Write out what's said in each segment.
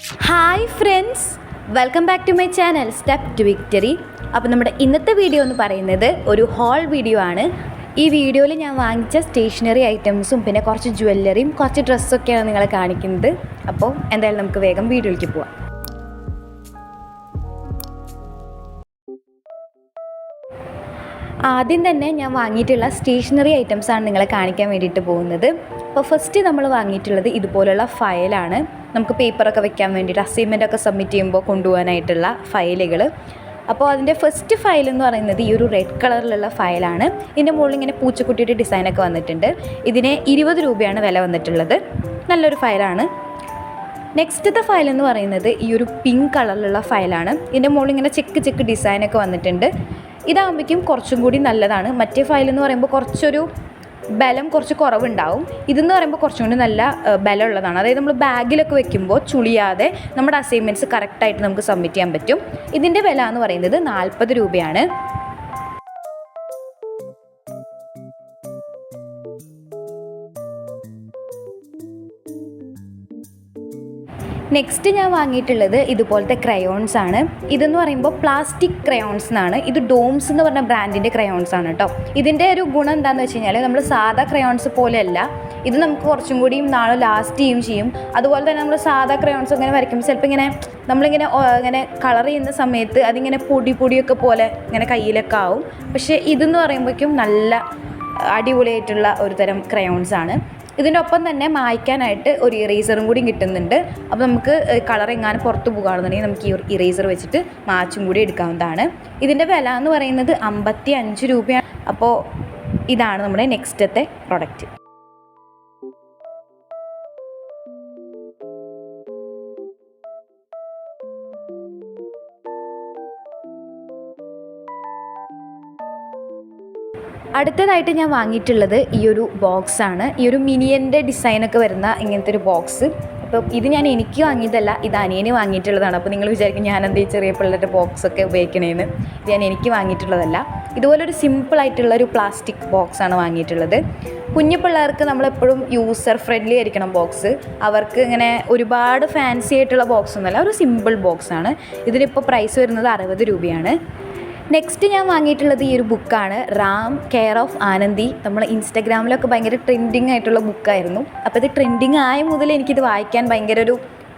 Hi friends, welcome back to my channel step to victory. അപ്പോൾ നമ്മുടെ ഇന്നത്തെ video എന്ന് പറയുന്നത് ഒരു ഹോൾ വീഡിയോ ആണ്. ഈ വീഡിയോയിൽ ഞാൻ വാങ്ങിച്ച സ്റ്റേഷനറി ഐറ്റംസും പിന്നെ കുറച്ച് ജ്വല്ലറിയും കുറച്ച് ഡ്രസ്സൊക്കെയാണ് നിങ്ങളെ കാണിക്കുന്നത്. അപ്പോൾ എന്തായാലും നമുക്ക് വേഗം വീഡിയോയിലേക്ക് പോവാം. ആദ്യം തന്നെ ഞാൻ വാങ്ങിയിട്ടുള്ള സ്റ്റേഷനറി ഐറ്റംസാണ് നിങ്ങളെ കാണിക്കാൻ വേണ്ടിയിട്ട് പോകുന്നത്. അപ്പോൾ ഫസ്റ്റ് നമ്മൾ വാങ്ങിയിട്ടുള്ളത് ഇതുപോലുള്ള ഫയലാണ്. നമുക്ക് പേപ്പറൊക്കെ വെക്കാൻ വേണ്ടിയിട്ട് അസൈൻമെൻറ്റൊക്കെ സബ്മിറ്റ് ചെയ്യുമ്പോൾ കൊണ്ടുപോകാനായിട്ടുള്ള ഫയലുകൾ. അപ്പോൾ അതിൻ്റെ ഫസ്റ്റ് ഫയൽ എന്ന് പറയുന്നത് ഈ ഒരു റെഡ് കളറിലുള്ള ഫയലാണ്. ഇതിൻ്റെ മുകളിൽ ഇങ്ങനെ പൂച്ചക്കുട്ടിയുടെ ഡിസൈനൊക്കെ വന്നിട്ടുണ്ട്. ഇതിന് 20 രൂപയാണ് വില വന്നിട്ടുള്ളത്. നല്ലൊരു ഫയലാണ്. നെക്സ്റ്റത്തെ ഫയൽ എന്ന് പറയുന്നത് ഈ ഒരു പിങ്ക് കളറിലുള്ള ഫയലാണ്. ഇതിൻ്റെ മുകളിൽ ഇങ്ങനെ ചെക്ക് ഡിസൈനൊക്കെ വന്നിട്ടുണ്ട്. ഇതാകുമ്പോഴേക്കും കുറച്ചും കൂടി നല്ലതാണ്. മറ്റേ ഫയൽ എന്ന് പറയുമ്പോൾ കുറച്ച് കുറവുണ്ടാവും. ഇതെന്ന് പറയുമ്പോൾ കുറച്ചും കൂടി നല്ല ബലമുള്ളതാണ്. അതായത് നമ്മൾ ബാഗിലൊക്കെ വെക്കുമ്പോൾ ചുളിയാതെ നമ്മുടെ അസൈൻമെൻറ്റ്സ് കറക്റ്റായിട്ട് നമുക്ക് സബ്മിറ്റ് ചെയ്യാൻ പറ്റും. ഇതിൻ്റെ വില എന്ന് പറയുന്നത് 40 രൂപയാണ്. നെക്സ്റ്റ് ഞാൻ വാങ്ങിയിട്ടുള്ളത് ഇതുപോലത്തെ ക്രയോൺസ് ആണ്. ഇതെന്ന് പറയുമ്പോൾ പ്ലാസ്റ്റിക് ക്രയോൺസ് എന്നാണ്. ഇത് ഡോംസ് എന്ന് പറഞ്ഞ ബ്രാൻഡിൻ്റെ ക്രയോൺസ് ആണ് കേട്ടോ. ഇതിൻ്റെ ഒരു ഗുണം എന്താണെന്ന് വെച്ച് കഴിഞ്ഞാൽ നമ്മൾ സാധാ ക്രയോൺസ് പോലെയല്ല. ഇത് നമുക്ക് കുറച്ചും കൂടിയും നാളെ ലാസ്റ്റ് ചെയ്യും. അതുപോലെ തന്നെ നമ്മൾ സാധാ ക്രയോൺസ് ഇങ്ങനെ വരയ്ക്കുമ്പോൾ ചിലപ്പോൾ ഇങ്ങനെ കളർ ചെയ്യുന്ന സമയത്ത് അതിങ്ങനെ പൊടിയൊക്കെ പോലെ ഇങ്ങനെ കയ്യിലൊക്കെ ആവും. പക്ഷേ ഇതെന്ന് പറയുമ്പോഴേക്കും നല്ല അടിപൊളിയായിട്ടുള്ള ഒരു തരം ക്രയോൺസ് ആണ്. ഇതിൻ്റെ ഒപ്പം തന്നെ മായ്ക്കാനായിട്ട് ഒരു ഇറേസറും കൂടി കിട്ടുന്നുണ്ട്. അപ്പോൾ നമുക്ക് കളർ എങ്ങാനും പുറത്ത് പോകുകയാണെന്നുണ്ടെങ്കിൽ നമുക്ക് ഈ ഇറേസർ വെച്ചിട്ട് മാച്ചും കൂടി എടുക്കാവുന്നതാണ്. ഇതിൻ്റെ വില എന്ന് പറയുന്നത് 55 രൂപയാണ്. അപ്പോൾ ഇതാണ് നമ്മുടെ നെക്സ്റ്റത്തെ പ്രൊഡക്റ്റ്. അടുത്തതായിട്ട് ഞാൻ വാങ്ങിയിട്ടുള്ളത് ഈ ഒരു ബോക്സാണ്. ഈ ഒരു മിനിയൻ്റെ ഡിസൈനൊക്കെ വരുന്ന ഇങ്ങനത്തെ ഒരു ബോക്സ്. അപ്പോൾ ഇത് എനിക്ക് വാങ്ങിയതല്ല, ഇത് അനിയന് വാങ്ങിയിട്ടുള്ളതാണ്. അപ്പോൾ നിങ്ങൾ വിചാരിക്കും ഞാൻ എന്തേ ചെറിയ പിള്ളേരുടെ ബോക്സൊക്കെ ഉപയോഗിക്കണേന്ന്. ഇത് എനിക്ക് വാങ്ങിയിട്ടുള്ളതല്ല. ഇതുപോലൊരു സിമ്പിളായിട്ടുള്ള ഒരു പ്ലാസ്റ്റിക് ബോക്സാണ് വാങ്ങിയിട്ടുള്ളത്. കുഞ്ഞു പിള്ളേർക്ക് നമ്മളെപ്പോഴും യൂസർ ഫ്രണ്ട്ലി ആയിരിക്കണം ബോക്സ്. അവർക്ക് ഇങ്ങനെ ഒരുപാട് ഫാൻസി ആയിട്ടുള്ള ബോക്സ് ഒന്നുമല്ല, ഒരു സിമ്പിൾ ബോക്സാണ്. ഇതിനിപ്പോൾ പ്രൈസ് വരുന്നത് 60 രൂപയാണ്. നെക്സ്റ്റ് ഞാൻ വാങ്ങിയിട്ടുള്ളത് ഈ ഒരു ബുക്കാണ്, റാം കെയർ ഓഫ് ആനന്ദി. നമ്മൾ ഇൻസ്റ്റാഗ്രാമിലൊക്കെ ഭയങ്കര ട്രെൻഡിങ് ആയിട്ടുള്ള ബുക്കായിരുന്നു. അപ്പോൾ ഇത് ട്രെൻഡിങ് ആയ മുതൽ എനിക്കിത് വായിക്കാൻ ഭയങ്കര ഒരു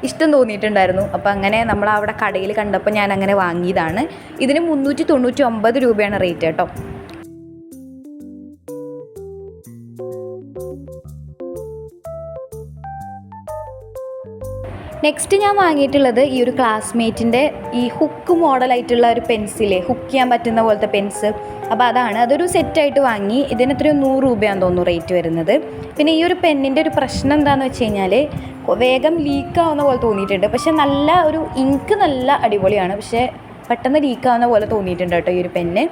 ഇഷ്ടം തോന്നിയിട്ടുണ്ടായിരുന്നു. അപ്പോൾ അങ്ങനെ നമ്മൾ അവിടെ കടയിൽ കണ്ടപ്പോൾ ഞാൻ അങ്ങനെ വാങ്ങിയതാണ്. ഇതിന് 399 രൂപയാണ് റേറ്റ് കേട്ടോ. നെക്സ്റ്റ് ഞാൻ വാങ്ങിയിട്ടുള്ളത് ഈ ഒരു ക്ലാസ്മേറ്റിൻ്റെ ഈ ഹുക്ക് മോഡലായിട്ടുള്ള ഒരു പെൻസിൽ, ഹുക്ക് ചെയ്യാൻ പറ്റുന്ന പോലത്തെ പെൻസ്. അപ്പോൾ അതൊരു സെറ്റായിട്ട് വാങ്ങി. ഇതിന് 100 രൂപയാണെന്ന് തോന്നുന്നു റേറ്റ് വരുന്നത്. പിന്നെ ഈ ഒരു പെന്നിൻ്റെ ഒരു പ്രശ്നം എന്താണെന്ന് വെച്ച് കഴിഞ്ഞാൽ വേഗം ലീക്കാവുന്ന പോലെ തോന്നിയിട്ടുണ്ട്. പക്ഷേ നല്ല ഒരു ഇങ്ക് നല്ല അടിപൊളിയാണ്. പക്ഷേ പെട്ടെന്ന് ലീക്കാവുന്ന പോലെ തോന്നിയിട്ടുണ്ട് കേട്ടോ ഈ ഒരു പെന്ന്.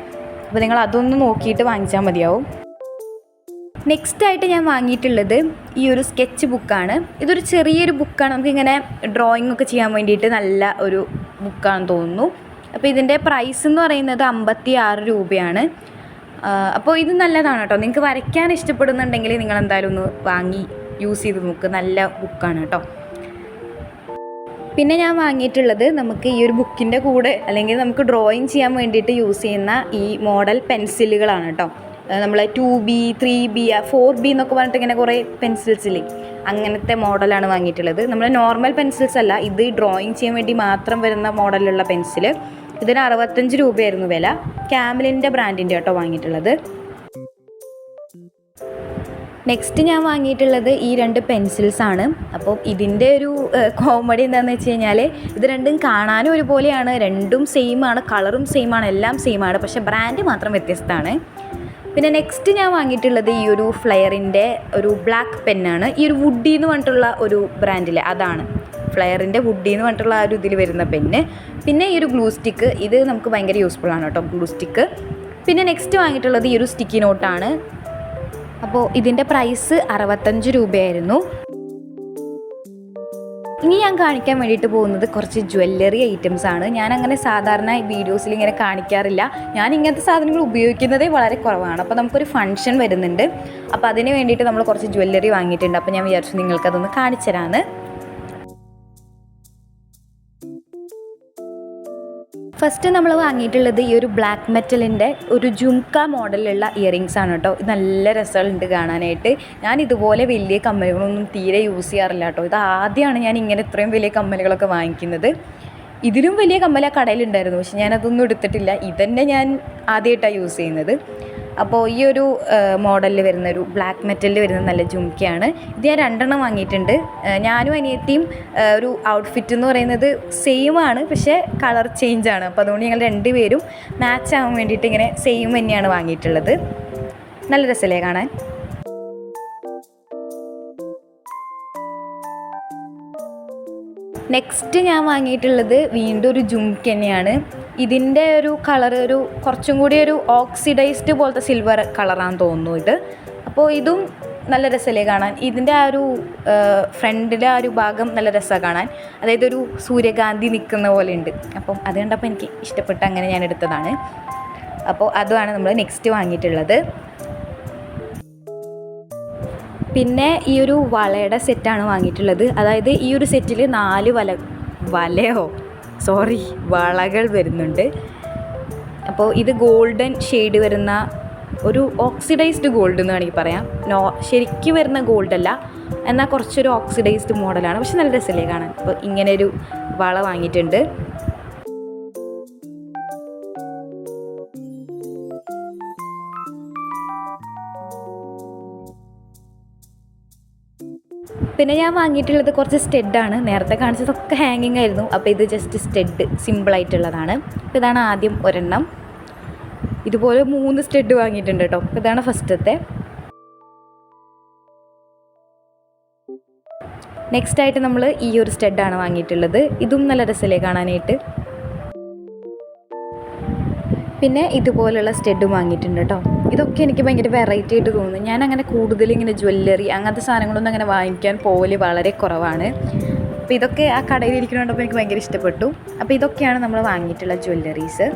അപ്പോൾ നിങ്ങൾ അതൊന്ന് നോക്കിയിട്ട് വാങ്ങിച്ചാൽ മതിയാവും. നെക്സ്റ്റായിട്ട് ഞാൻ വാങ്ങിയിട്ടുള്ളത് ഈ ഒരു സ്കെച്ച് ബുക്കാണ്. ഇതൊരു ചെറിയൊരു ബുക്കാണ്. നമുക്കിങ്ങനെ ഡ്രോയിങ് ഒക്കെ ചെയ്യാൻ വേണ്ടിയിട്ട് നല്ല ഒരു ബുക്കാണെന്ന് തോന്നുന്നു. അപ്പോൾ ഇതിൻ്റെ പ്രൈസ് എന്ന് പറയുന്നത് 56 രൂപയാണ്. അപ്പോൾ ഇത് നല്ലതാണ് കേട്ടോ. നിങ്ങൾക്ക് വരയ്ക്കാൻ ഇഷ്ടപ്പെടുന്നുണ്ടെങ്കിൽ നിങ്ങൾ എന്തായാലും ഒന്ന് വാങ്ങി യൂസ് ചെയ്ത് നോക്ക്. നല്ല ബുക്കാണ് കേട്ടോ. പിന്നെ ഞാൻ വാങ്ങിയിട്ടുള്ളത് നമുക്ക് ഈ ഒരു ബുക്കിൻ്റെ കൂടെ അല്ലെങ്കിൽ നമുക്ക് ഡ്രോയിങ് ചെയ്യാൻ വേണ്ടിയിട്ട് യൂസ് ചെയ്യുന്ന ഈ മോഡൽ പെൻസിലുകളാണ് കേട്ടോ. നമ്മൾ 2B 3B 4B എന്നൊക്കെ പറഞ്ഞിട്ട് ഇങ്ങനെ കുറേ പെൻസിൽസില്ലേ, അങ്ങനത്തെ മോഡലാണ് വാങ്ങിയിട്ടുള്ളത്. നമ്മൾ നോർമൽ പെൻസിൽസ് അല്ല, ഇത് ഡ്രോയിങ് ചെയ്യാൻ വേണ്ടി മാത്രം വരുന്ന മോഡലുള്ള പെൻസിൽ. ഇതിന് 65 രൂപയായിരുന്നു വില. ക്യാമലിൻ്റെ ബ്രാൻഡിൻ്റെ കേട്ടോ വാങ്ങിയിട്ടുള്ളത്. നെക്സ്റ്റ് ഞാൻ വാങ്ങിയിട്ടുള്ളത് ഈ 2 പെൻസിൽസാണ്. അപ്പോൾ ഇതിൻ്റെ ഒരു കോമഡി എന്താണെന്ന് വെച്ച് കഴിഞ്ഞാൽ ഇത് രണ്ടും കാണാനും ഒരുപോലെയാണ്, രണ്ടും സെയിമാണ്, കളറും സെയിമാണ്, എല്ലാം സെയിമാണ്. പക്ഷേ ബ്രാൻഡ് മാത്രം വ്യത്യസ്തമാണ്. പിന്നെ നെക്സ്റ്റ് ഞാൻ വാങ്ങിയിട്ടുള്ളത് ഈ ഒരു ഫ്ലെയറിൻ്റെ ഒരു ബ്ലാക്ക് പെന്നാണ്. ഈ ഒരു വുഡി എന്ന് പറഞ്ഞിട്ടുള്ള ഒരു ബ്രാൻഡിലെ അതാണ് ഫ്ലെയറിൻ്റെ വുഡി എന്ന് പറഞ്ഞിട്ടുള്ള ആ ഒരു ഇതിൽ വരുന്ന പെന്ന്. പിന്നെ ഈ ഒരു ഗ്ലൂ സ്റ്റിക്ക്, ഇത് നമുക്ക് ഭയങ്കര യൂസ്ഫുള്ളാണ് കേട്ടോ ഗ്ലൂ സ്റ്റിക്ക്. പിന്നെ നെക്സ്റ്റ് വാങ്ങിയിട്ടുള്ളത് ഈ ഒരു സ്റ്റിക്കി നോട്ടാണ്. അപ്പോൾ ഇതിൻ്റെ പ്രൈസ് 65 രൂപയായിരുന്നു. ഇനി ഞാൻ കാണിക്കാൻ വേണ്ടിയിട്ട് പോകുന്നത് കുറച്ച് ജ്വല്ലറി ഐറ്റംസ് ആണ്. ഞാനങ്ങനെ സാധാരണ വീഡിയോസിൽ ഇങ്ങനെ കാണിക്കാറില്ല. ഞാൻ ഇങ്ങനത്തെ സാധനങ്ങൾ ഉപയോഗിക്കുന്നതേ വളരെ കുറവാണ്. അപ്പോൾ നമുക്കൊരു ഫംഗ്ഷൻ വരുന്നുണ്ട്. അപ്പോൾ അതിന് വേണ്ടിയിട്ട് നമ്മൾ കുറച്ച് ജ്വല്ലറി വാങ്ങിയിട്ടുണ്ട്. അപ്പോൾ ഞാൻ വിചാരിച്ചു നിങ്ങൾക്കതൊന്ന് കാണിച്ചു തരാമെന്ന്. ഫസ്റ്റ് നമ്മൾ വാങ്ങിയിട്ടുള്ളത് ഈ ഒരു ബ്ലാക്ക് മെറ്റലിൻ്റെ ഒരു ജുംക്ക മോഡലിലുള്ള ഇയറിങ്സ് ആണ് കേട്ടോ. ഇത് നല്ല രസമുണ്ട് കാണാനായിട്ട്. ഞാൻ ഇതുപോലെ വലിയ കമ്മലുകളൊന്നും തീരെ യൂസ് ചെയ്യാറില്ല കേട്ടോ. ഇത് ആദ്യമാണ് ഞാൻ ഇങ്ങനെ ഇത്രയും വലിയ കമ്മലുകളൊക്കെ വാങ്ങിക്കുന്നത്. ഇതിലും വലിയ കമ്മൽ ആ കടയിലുണ്ടായിരുന്നു, പക്ഷെ ഞാനതൊന്നും എടുത്തിട്ടില്ല. ഇതന്നെ ഞാൻ ആദ്യമായിട്ടാണ് യൂസ് ചെയ്യുന്നത്. അപ്പോൾ ഈ ഒരു മോഡലിൽ വരുന്ന ഒരു ബ്ലാക്ക് മെറ്റലിൽ വരുന്ന നല്ല ജുംക്കയാണ്. ഇത് ഞാൻ 2 വാങ്ങിയിട്ടുണ്ട്. ഞാനും അനിയത്തിയും ഒരു ഔട്ട്ഫിറ്റ് എന്ന് പറയുന്നത് സെയിം ആണ്, പക്ഷേ കളർ ചേഞ്ച് ആണ്. അപ്പോൾ അതുകൊണ്ട് ഞങ്ങൾ 2 പേരും മാച്ച് ആവാൻ വേണ്ടിയിട്ട് ഇങ്ങനെ സെയിം തന്നെയാണ് വാങ്ങിയിട്ടുള്ളത്. നല്ല രസമല്ലേ കാണാൻ. നെക്സ്റ്റ് ഞാൻ വാങ്ങിയിട്ടുള്ളത് വീണ്ടും ഒരു ജുംക്ക തന്നെയാണ്. ഇതിൻ്റെ ഒരു കളർ ഒരു കുറച്ചും കൂടി ഒരു ഓക്സിഡൈസ്ഡ് പോലത്തെ സിൽവർ കളറാണെന്ന് തോന്നുന്നു ഇത്. അപ്പോൾ ഇതും നല്ല രസമല്ലേ കാണാൻ. ഇതിൻ്റെ ആ ഒരു ഫ്രണ്ടിലെ ആ ഒരു ഭാഗം നല്ല രസമാണ് കാണാൻ. അതായത് ഒരു സൂര്യകാന്തി നിൽക്കുന്ന പോലെ ഉണ്ട്. അപ്പം അത് കണ്ടപ്പോൾ എനിക്ക് ഇഷ്ടപ്പെട്ട് അങ്ങനെ ഞാൻ എടുത്തതാണ്. അപ്പോൾ അതുമാണ് നമ്മൾ നെക്സ്റ്റ് വാങ്ങിയിട്ടുള്ളത്. പിന്നെ ഈ ഒരു വളയുടെ സെറ്റാണ് വാങ്ങിയിട്ടുള്ളത്. അതായത് ഈ ഒരു സെറ്റിൽ 4 വളകൾ വരുന്നുണ്ട്. അപ്പോൾ ഇത് ഗോൾഡൻ ഷെയ്ഡ് വരുന്ന ഒരു ഓക്സിഡൈസ്ഡ് ഗോൾഡ് എന്ന് വേണമെങ്കിൽ പറയാം. ശരിക്കും വരുന്ന ഗോൾഡല്ല, എന്നാൽ കുറച്ചൊരു ഓക്സിഡൈസ്ഡ് മോഡലാണ്. പക്ഷെ നല്ല രസമല്ലേ കാണാൻ. അപ്പോൾ ഇങ്ങനെ ഒരു വള വാങ്ങിയിട്ടുണ്ട്. പിന്നെ ഞാൻ വാങ്ങിയിട്ടുള്ളത് കുറച്ച് സ്റ്റെഡാണ്. നേരത്തെ കാണിച്ചതൊക്കെ ഹാങ്ങിങ് ആയിരുന്നു. അപ്പോൾ ഇത് ജസ്റ്റ് സ്റ്റെഡ് സിമ്പിളായിട്ടുള്ളതാണ്. അപ്പോൾ ഇതാണ് ആദ്യം ഒരെണ്ണം. ഇതുപോലെ 3 സ്റ്റെഡ് വാങ്ങിയിട്ടുണ്ട് കേട്ടോ. അപ്പോൾ ഇതാണ് ഫസ്റ്റത്തെ. നെക്സ്റ്റ് ആയിട്ട് നമ്മൾ ഈ ഒരു സ്റ്റെഡാണ് വാങ്ങിയിട്ടുള്ളത്. ഇതും നല്ല രസമല്ലേ കാണാനായിട്ട്. പിന്നെ ഇതുപോലുള്ള സ്റ്റെഡും വാങ്ങിയിട്ടുണ്ട് കേട്ടോ. ഇതൊക്കെ എനിക്ക് ഭയങ്കര വെറൈറ്റി ആയിട്ട് തോന്നുന്നു. ഞാൻ അങ്ങനെ കൂടുതൽ ഇങ്ങനെ ജ്വല്ലറി അങ്ങനത്തെ സാധനങ്ങളൊന്നും അങ്ങനെ വാങ്ങിക്കാൻ പോകല് വളരെ കുറവാണ്. അപ്പോൾ ഇതൊക്കെ ആ കടയിൽ ഇരിക്കുന്നതുകൊണ്ടപ്പോൾ എനിക്ക് ഭയങ്കര ഇഷ്ടപ്പെട്ടു. അപ്പോൾ ഇതൊക്കെയാണ് നമ്മൾ വാങ്ങിയിട്ടുള്ള ജ്വല്ലറീസ്.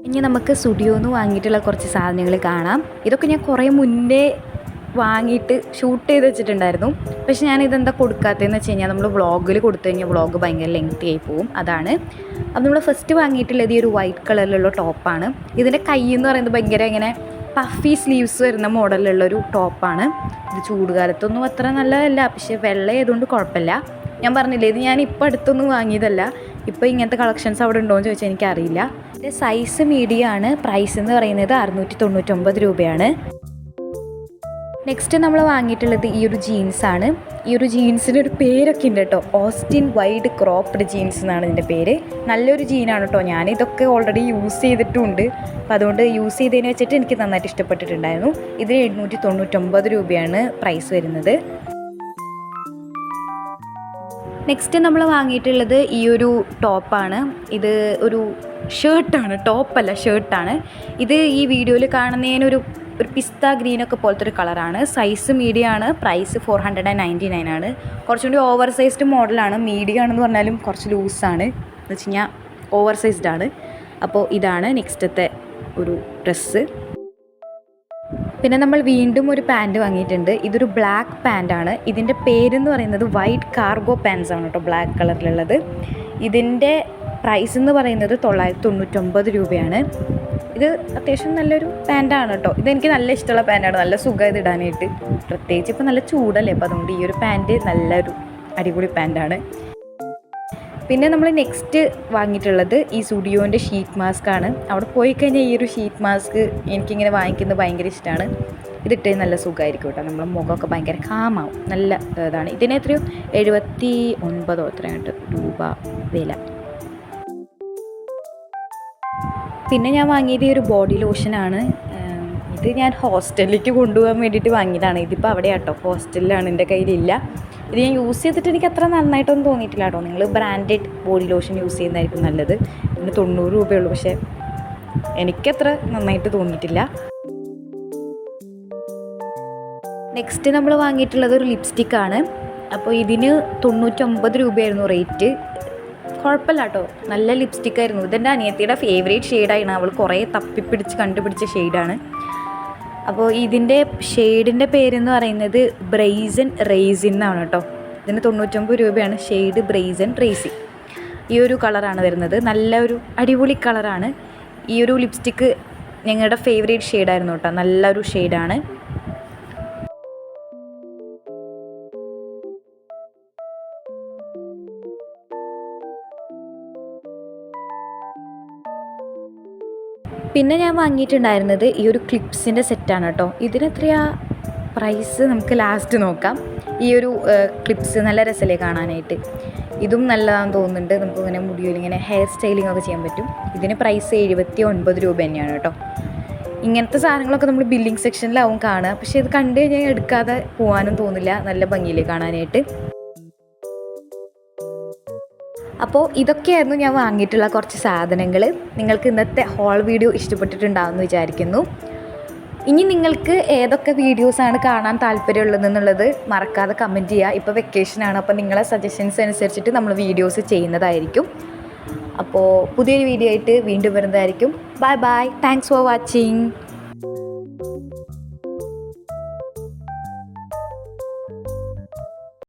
ഇനി നമുക്ക് സ്റ്റുഡിയോന്ന് വാങ്ങിയിട്ടുള്ള കുറച്ച് സാധനങ്ങൾ കാണാം. ഇതൊക്കെ ഞാൻ കുറേ മുന്നേ വാങ്ങിയിട്ട് ഷൂട്ട് ചെയ്ത് വെച്ചിട്ടുണ്ടായിരുന്നു. പക്ഷെ ഞാനിതെന്താ കൊടുക്കാത്തതെന്ന് വെച്ച് കഴിഞ്ഞാൽ നമ്മൾ വ്ളോഗിൽ കൊടുത്തു കഴിഞ്ഞാൽ വ്ളോഗ് ഭയങ്കര ലെങ്തി ആയി പോകും. അതാണ്. അപ്പോൾ നമ്മൾ ഫസ്റ്റ് വാങ്ങിയിട്ടുള്ളത് ഈ ഒരു വൈറ്റ് കളറിലുള്ള ടോപ്പാണ്. ഇതിൻ്റെ കൈ എന്ന് പറയുന്നത് ഭയങ്കര ഇങ്ങനെ പഫി സ്ലീവ്സ് വരുന്ന മോഡലിലുള്ളൊരു ടോപ്പാണ്. ഇത് ചൂടുകാലത്തൊന്നും അത്ര നല്ലതല്ല, പക്ഷേ വെള്ള ആയതുകൊണ്ട് കുഴപ്പമില്ല. ഞാൻ പറഞ്ഞില്ലേ, ഇത് ഞാൻ ഇപ്പോൾ അടുത്തൊന്നും വാങ്ങിയതല്ല. ഇപ്പോൾ ഇങ്ങനത്തെ കളക്ഷൻസ് അവിടെ ഉണ്ടോ എന്ന് ചോദിച്ചാൽ എനിക്കറിയില്ല. ഇതിൻ്റെ സൈസ് മീഡിയം ആണ്. പ്രൈസ് എന്ന് പറയുന്നത് 699 രൂപയാണ്. നെക്സ്റ്റ് നമ്മൾ വാങ്ങിയിട്ടുള്ളത് ഈ ഒരു ജീൻസാണ്. ഈ ഒരു ജീൻസിന് ഒരു പേരൊക്കെ ഉണ്ട് കേട്ടോ. ഓസ്റ്റിൻ വൈഡ് ക്രോപ്പ്ഡ് ജീൻസ് എന്നാണ് ഇതിൻ്റെ പേര്. നല്ലൊരു ജീനാണ് കേട്ടോ. ഞാനിതൊക്കെ ഓൾറെഡി യൂസ് ചെയ്തിട്ടുമുണ്ട്. അപ്പോൾ അതുകൊണ്ട് യൂസ് ചെയ്തതിന് വെച്ചിട്ട് എനിക്ക് നന്നായിട്ട് ഇഷ്ടപ്പെട്ടിട്ടുണ്ടായിരുന്നു. ഇതിന് 799 രൂപയാണ് പ്രൈസ് വരുന്നത്. നെക്സ്റ്റ് നമ്മൾ വാങ്ങിയിട്ടുള്ളത് ഈ ഒരു ടോപ്പാണ്. ഇത് ഒരു ഷർട്ടാണ്, ടോപ്പല്ല ഷർട്ടാണ്. ഇത് ഈ വീഡിയോയിൽ കാണുന്നതിനൊരു പിസ്ത ഗ്രീനൊക്കെ പോലത്തെ ഒരു കളറാണ്. സൈസ് മീഡിയം ആണ്. പ്രൈസ് 499 ആണ്. കുറച്ചുകൂടി ഓവർ സൈസ്ഡ് മോഡലാണ്. മീഡിയം ആണെന്ന് പറഞ്ഞാലും കുറച്ച് ലൂസാണ് എന്ന് വെച്ച് കഴിഞ്ഞാൽ ഓവർ സൈസ്ഡ് ആണ്. അപ്പോൾ ഇതാണ് നെക്സ്റ്റത്തെ ഒരു ഡ്രസ്സ്. പിന്നെ നമ്മൾ വീണ്ടും ഒരു പാൻറ്റ് വാങ്ങിയിട്ടുണ്ട്. ഇതൊരു ബ്ലാക്ക് പാൻറ്റാണ്. ഇതിൻ്റെ പേരെന്ന് പറയുന്നത് വൈറ്റ് കാർഗോ പാൻസ് ആണ് കേട്ടോ, ബ്ലാക്ക് കളറിലുള്ളത്. ഇതിൻ്റെ പ്രൈസ് എന്ന് പറയുന്നത് 999 രൂപയാണ്. ഇത് അത്യാവശ്യം നല്ലൊരു പാൻറ്റാണ് കേട്ടോ. ഇതെനിക്ക് നല്ല ഇഷ്ടമുള്ള പാൻറ്റാണ്. നല്ല സുഖം ഇടാനായിട്ട്. പ്രത്യേകിച്ച് ഇപ്പോൾ നല്ല ചൂടല്ലേ, അപ്പോൾ അതുകൊണ്ട് ഈ ഒരു പാൻറ്റ് നല്ലൊരു അടിപൊളി പാൻറ്റാണ്. പിന്നെ നമ്മൾ നെക്സ്റ്റ് വാങ്ങിയിട്ടുള്ളത് ഈ സ്റ്റുഡിയോൻ്റെ ഷീറ്റ് മാസ്ക് ആണ്. അവിടെ പോയി കഴിഞ്ഞാൽ ഈ ഒരു ഷീറ്റ് മാസ്ക് എനിക്കിങ്ങനെ വാങ്ങിക്കുന്നത് ഭയങ്കര ഇഷ്ടമാണ്. ഇതിട്ട് നല്ല സുഖമായിരിക്കും കേട്ടോ. നമ്മളെ മുഖമൊക്കെ ഭയങ്കര കാമാവും. നല്ല ഇതാണ്. ഇതിന് എത്രയോ 79 എത്രയുണ്ട് രൂപ വില. പിന്നെ ഞാൻ വാങ്ങിയത് ഈ ഒരു ബോഡി ലോഷനാണ്. ഇത് ഞാൻ ഹോസ്റ്റലിലേക്ക് കൊണ്ടുപോകാൻ വേണ്ടിയിട്ട് വാങ്ങിയതാണ്. ഇതിപ്പോൾ അവിടെ കേട്ടോ, ഹോസ്റ്റലിലാണ്, എൻ്റെ കയ്യിലില്ല. ഇത് ഞാൻ യൂസ് ചെയ്തിട്ട് എനിക്ക് അത്ര നന്നായിട്ടൊന്നും തോന്നിയിട്ടില്ല കേട്ടോ. നിങ്ങൾ ബ്രാൻഡഡ് ബോഡി ലോഷൻ യൂസ് ചെയ്യുന്നതായിരിക്കും നല്ലത്. ഇതിന് 90 രൂപയുള്ളൂ, പക്ഷേ എനിക്കത്ര നന്നായിട്ട് തോന്നിയിട്ടില്ല. നെക്സ്റ്റ് നമ്മൾ വാങ്ങിയിട്ടുള്ളത് ഒരു ലിപ്സ്റ്റിക്കാണ്. അപ്പോൾ ഇതിന് 99 രൂപയായിരുന്നു റേറ്റ്. കുഴപ്പമില്ല കേട്ടോ, നല്ല ലിപ്സ്റ്റിക്കായിരുന്നു. ഇതെൻ്റെ അനിയത്തിയുടെ ഫേവറേറ്റ് ഷെയ്ഡായിരുന്നു. അവൾ കുറേ തപ്പിപ്പിടിച്ച് കണ്ടുപിടിച്ച ഷെയ്ഡാണ്. അപ്പോൾ ഇതിൻ്റെ ഷെയ്ഡിൻ്റെ പേരെന്ന് പറയുന്നത് ബ്രൈസൻ റേസിൻ എന്നാണ് കേട്ടോ. ഇതിന് 99 രൂപയാണ്. ഷെയ്ഡ് ബ്രേസൻ ട്രേസി, ഈ ഒരു കളറാണ് വരുന്നത്. നല്ല ഒരു അടിപൊളി കളറാണ്. ഈ ഒരു ലിപ്സ്റ്റിക്ക് ഞങ്ങളുടെ ഫേവറേറ്റ് ഷെയ്ഡായിരുന്നു കേട്ടോ, നല്ലൊരു ഷെയ്ഡാണ്. പിന്നെ ഞാൻ വാങ്ങിയിട്ടുണ്ടായിരുന്നത് ഈ ഒരു ക്ലിപ്സിൻ്റെ സെറ്റാണ് കേട്ടോ. ഇതിനെത്രയാ പ്രൈസ് നമുക്ക് ലാസ്റ്റ് നോക്കാം. ഈ ഒരു ക്ലിപ്സ് നല്ല രസമല്ലേ കാണാനായിട്ട്. ഇതും നല്ലതാണെന്ന് തോന്നുന്നുണ്ട്. നമുക്ക് ഇങ്ങനെ മുടിയിൽ ഇങ്ങനെ ഹെയർ സ്റ്റൈലിംഗ് ഒക്കെ ചെയ്യാൻ പറ്റും. ഇതിന് പ്രൈസ് 79 രൂപ തന്നെയാണ് കേട്ടോ. ഇങ്ങനത്തെ സാധനങ്ങളൊക്കെ നമ്മൾ ബില്ലിംഗ് സെക്ഷനിലാവും കാണുക, പക്ഷേ ഇത് കണ്ടു കഴിഞ്ഞാൽ എടുക്കാതെ പോകാനും തോന്നില്ല. നല്ല ഭംഗിയില്ലേ കാണാനായിട്ട്. അപ്പോൾ ഇതൊക്കെയായിരുന്നു ഞാൻ വാങ്ങിയിട്ടുള്ള കുറച്ച് സാധനങ്ങൾ. നിങ്ങൾക്ക് ഇന്നത്തെ ഹോൾ വീഡിയോ ഇഷ്ടപ്പെട്ടിട്ടുണ്ടാവുമെന്ന് വിചാരിക്കുന്നു. ഇനി നിങ്ങൾക്ക് ഏതൊക്കെ വീഡിയോസാണ് കാണാൻ താല്പര്യമുള്ളതെന്നുള്ളത് മറക്കാതെ കമൻറ്റ് ചെയ്യുക. ഇപ്പോൾ വെക്കേഷനാണ്, അപ്പോൾ നിങ്ങളെ സജഷൻസ് അനുസരിച്ചിട്ട് നമ്മൾ വീഡിയോസ് ചെയ്യുന്നതായിരിക്കും. അപ്പോൾ പുതിയൊരു വീഡിയോ ആയിട്ട് വീണ്ടും വരുന്നതായിരിക്കും. Bye bye. Thanks for watching.